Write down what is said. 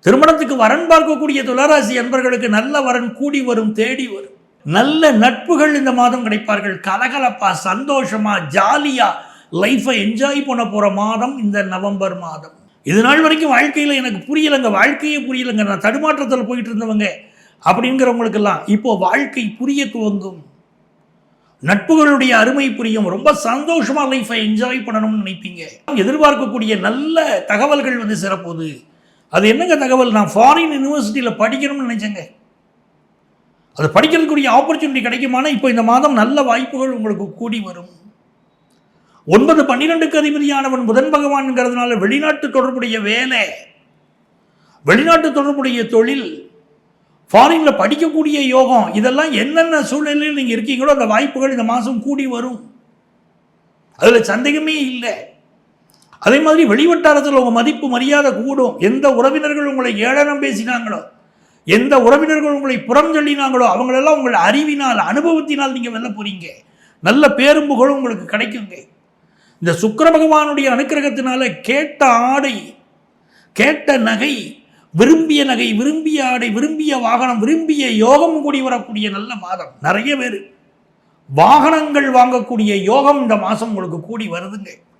திருமணத்துக்கு வரன் பார்க்கக்கூடிய துளாராசி அன்பர்களுக்கு நல்ல வரன் கூடி வரும், தேடி வரும். நல்ல நட்புகள் இந்த மாதம் கிடைப்பார்கள். கலகலப்பா, சந்தோஷமா, ஜாலியா லைஃபை என்ஜாய் பண்ண போற மாதம் இந்த நவம்பர் மாதம். இது நாள் வரைக்கும் வாழ்க்கையில் எனக்கு புரியலைங்க, வாழ்க்கையே புரியலைங்க, நான் தடுமாற்றத்தில் போயிட்டு இருந்தவங்க அப்படிங்கிறவங்களுக்கெல்லாம் இப்போ வாழ்க்கை புரிய துவங்கும். நட்புகளுடைய அருமை புரியும். ரொம்ப சந்தோஷமா லைஃபை என்ஜாய் பண்ணணும்னு நினைப்பீங்க. எதிர்பார்க்கக்கூடிய நல்ல தகவல்கள் வந்து சிறப்போது. அது என்னங்க தகவல்? நான் ஃபாரின் யூனிவர்சிட்டியில் படிக்கணும்னு நினைச்சேங்க. அது படிக்கிறதுக்குரிய ஆப்பர்ச்சுனிட்டி கிடைக்குமானா இப்போ இந்த மாதம் நல்ல வாய்ப்புகள் உங்களுக்கு கூடி வரும். 9-12க்கு அதிபதியானவன் புதன் பகவான்ங்கிறதுனால வெளிநாட்டு தொடர்புடைய வேலை, வெளிநாட்டு தொடர்புடைய தொழில், ஃபாரினில் படிக்கக்கூடிய யோகம், இதெல்லாம் என்னென்ன சூழ்நிலையில் நீங்கள் இருக்கீங்களோ அந்த வாய்ப்புகள் இந்த மாதம் கூடி வரும். அதில் சந்தேகமே இல்லை. அதே மாதிரி வெளிவட்டாரத்தில் உங்கள் மதிப்பு மரியாதை கூடும். எந்த உறவினர்கள் உங்களை ஏளனம் பேசினாங்களோ, எந்த உறவினர்கள் உங்களை புறம் சொல்லினாங்களோ அவங்களெல்லாம் உங்கள் அறிவினால், அனுபவத்தினால் நீங்கள் வெல்ல போறீங்க. நல்ல பேரும் புகழும் உங்களுக்கு கிடைக்குங்க. இந்த சுக்கிர பகவானுடைய அனுக்கிரகத்தினால கேட்ட ஆடை, கேட்ட நகை, விரும்பிய நகை, விரும்பிய ஆடை, விரும்பிய வாகனம், விரும்பிய யோகம் கூடி வரக்கூடிய நல்ல மாதம். நிறைய பேர் வாகனங்கள் வாங்கக்கூடிய யோகம் இந்த மாதம் உங்களுக்கு கூடி வருதுங்க.